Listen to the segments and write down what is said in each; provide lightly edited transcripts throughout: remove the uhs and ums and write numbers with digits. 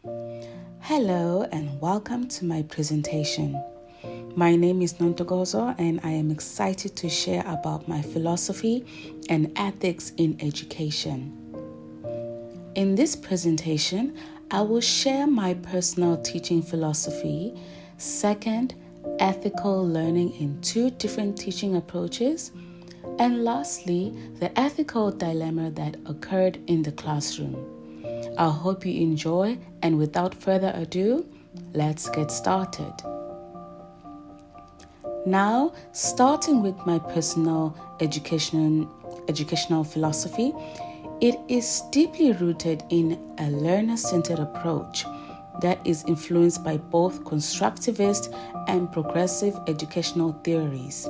Hello and welcome to my presentation. My name is Nontogozo and I am excited to share about my philosophy and ethics in education. In this presentation, I will share my personal teaching philosophy, second, ethical learning in two different teaching approaches, and lastly, the ethical dilemma that occurred in the classroom. I hope you enjoy, and without further ado, let's get started. Now, starting with my personal educational philosophy, it is deeply rooted in a learner-centered approach that is influenced by both constructivist and progressive educational theories.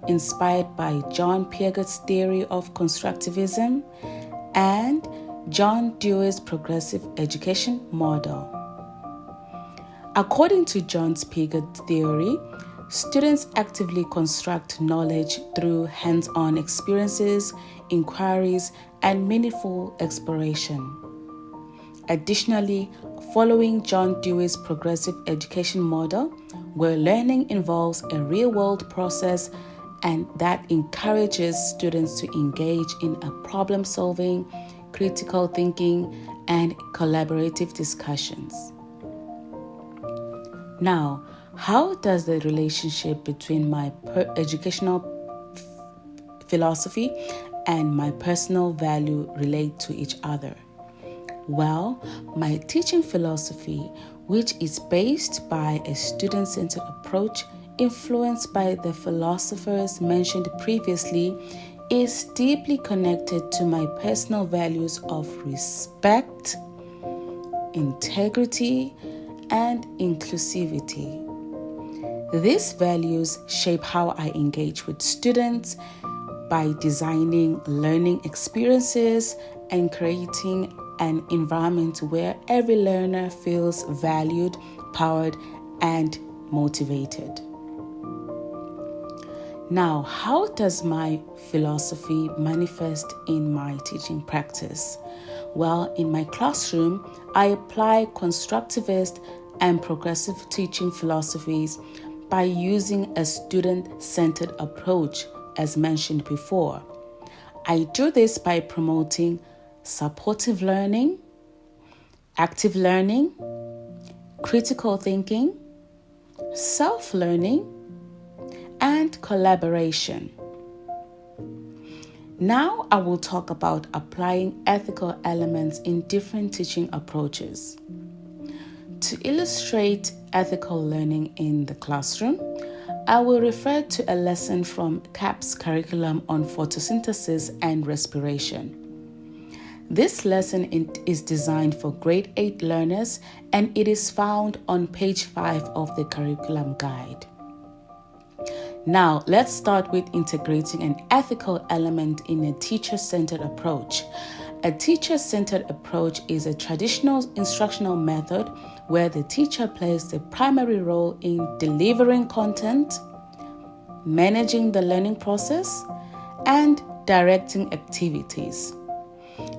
Inspired by John Piaget's theory of constructivism and John Dewey's progressive education model. According to John Piaget's theory, students actively construct knowledge through hands-on experiences, inquiries, and meaningful exploration. Additionally, following John Dewey's progressive education model, where learning involves a real-world process and that encourages students to engage in a problem-solving, critical thinking, and collaborative discussions. Now, how does the relationship between my educational philosophy and my personal value relate to each other? Well, my teaching philosophy, which is based by a student-centered approach influenced by the philosophers mentioned previously, is deeply connected to my personal values of respect, integrity, and inclusivity. These values shape how I engage with students by designing learning experiences and creating an environment where every learner feels valued, powered, and motivated. Now, how does my philosophy manifest in my teaching practice? Well, in my classroom, I apply constructivist and progressive teaching philosophies by using a student-centered approach, as mentioned before. I do this by promoting supportive learning, active learning, critical thinking, self-learning, and collaboration. Now I will talk about applying ethical elements in different teaching approaches. To illustrate ethical learning in the classroom, I will refer to a lesson from CAP's curriculum on photosynthesis and respiration. This lesson is designed for grade 8 learners and it is found on page 5 of the curriculum guide. Now, let's start with integrating an ethical element in a teacher-centered approach. A teacher-centered approach is a traditional instructional method where the teacher plays the primary role in delivering content, managing the learning process, and directing activities.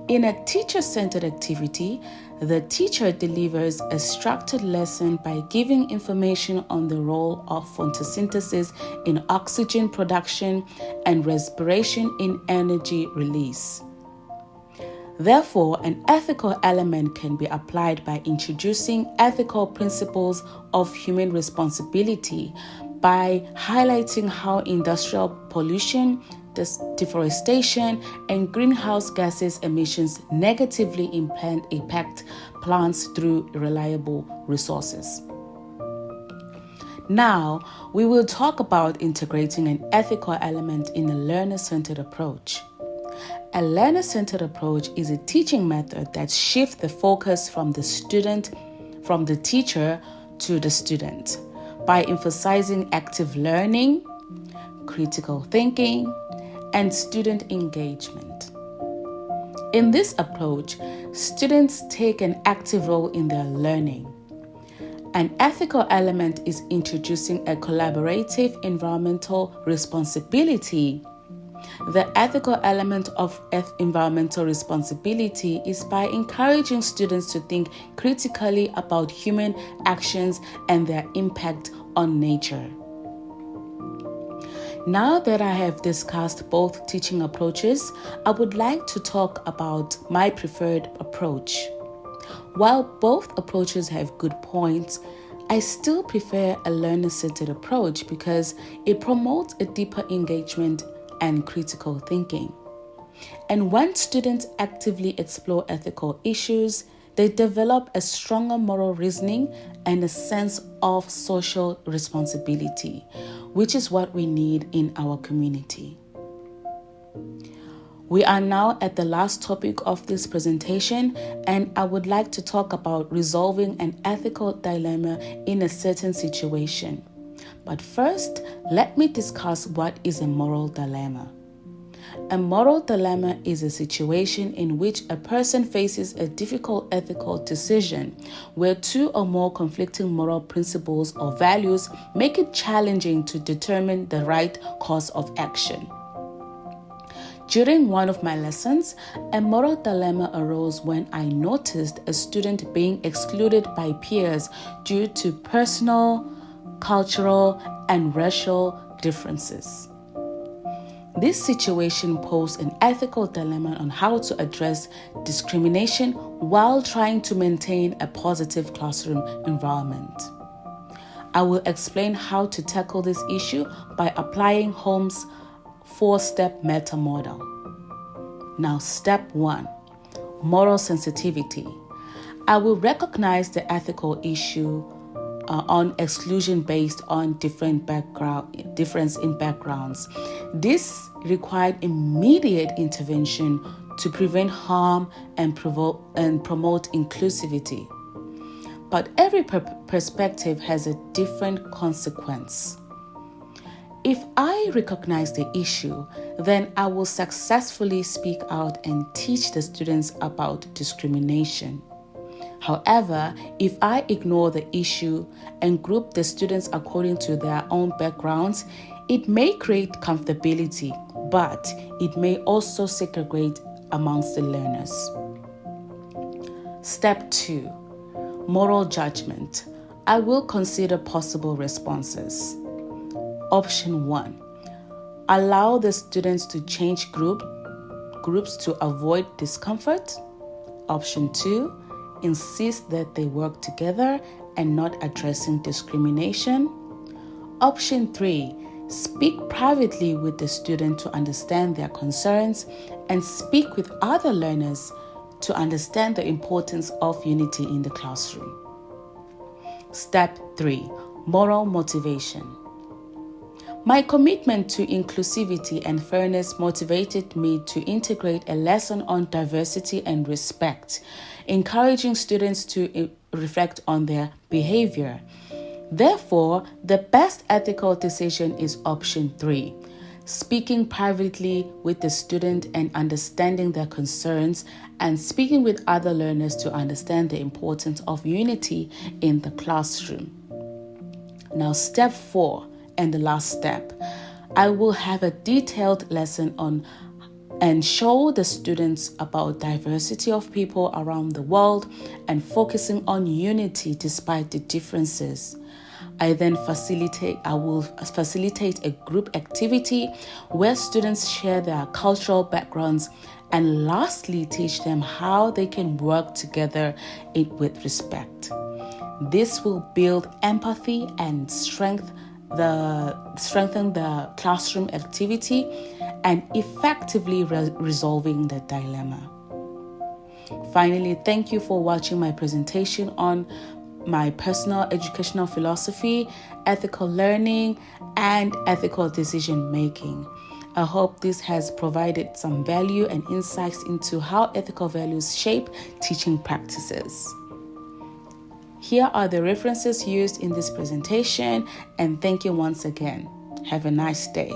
In a teacher-centered activity, the teacher delivers a structured lesson by giving information on the role of photosynthesis in oxygen production and respiration in energy release. Therefore, an ethical element can be applied by introducing ethical principles of human responsibility by highlighting how industrial pollution, deforestation, and greenhouse gases emissions negatively impact plants through reliable resources. Now, we will talk about integrating an ethical element in a learner-centered approach. A learner-centered approach is a teaching method that shifts the focus from the teacher to the student by emphasizing active learning, critical thinking, and student engagement. In this approach, students take an active role in their learning. An ethical element is introducing a collaborative environmental responsibility The ethical element of environmental responsibility is by encouraging students to think critically about human actions and their impact on nature. Now that I have discussed both teaching approaches, I would like to talk about my preferred approach. While both approaches have good points, I still prefer a learner-centered approach because it promotes a deeper engagement and critical thinking. And when students actively explore ethical issues, they develop a stronger moral reasoning and a sense of social responsibility, which is what we need in our community. We are now at the last topic of this presentation, and I would like to talk about resolving an ethical dilemma in a certain situation. But first, let me discuss what is a moral dilemma. A moral dilemma is a situation in which a person faces a difficult ethical decision where two or more conflicting moral principles or values make it challenging to determine the right course of action. During one of my lessons, a moral dilemma arose when I noticed a student being excluded by peers due to personal, cultural, and racial differences. This situation posed an ethical dilemma on how to address discrimination while trying to maintain a positive classroom environment. I will explain how to tackle this issue by applying Holmes' 4-step meta model. Now, step 1, moral sensitivity. I will recognize the ethical issue on exclusion based on difference in backgrounds. This required immediate intervention to prevent harm and promote inclusivity. But every perspective has a different consequence. If I recognize the issue, then I will successfully speak out and teach the students about discrimination. However, if I ignore the issue and group the students according to their own backgrounds, it may create comfortability, but it may also segregate amongst the learners. Step 2, moral judgment. I will consider possible responses. Option 1, allow the students to change groups to avoid discomfort. Option 2, insist that they work together and not addressing discrimination. Option 3, speak privately with the student to understand their concerns and speak with other learners to understand the importance of unity in the classroom. Step 3, moral motivation. My commitment to inclusivity and fairness motivated me to integrate a lesson on diversity and respect, encouraging students to reflect on their behavior. Therefore, the best ethical decision is option 3, speaking privately with the student and understanding their concerns, and speaking with other learners to understand the importance of unity in the classroom. Now, step 4, and the last step, I will have a detailed lesson on and show the students about diversity of people around the world and focusing on unity despite the differences. I will facilitate a group activity where students share their cultural backgrounds and lastly teach them how they can work together with respect. This will build empathy and strengthen the classroom activity and effectively resolving the dilemma. Finally, thank you for watching my presentation on my personal educational philosophy, ethical learning, and ethical decision making. I hope this has provided some value and insights into how ethical values shape teaching practices. Here are the references used in this presentation, and thank you once again. Have a nice day.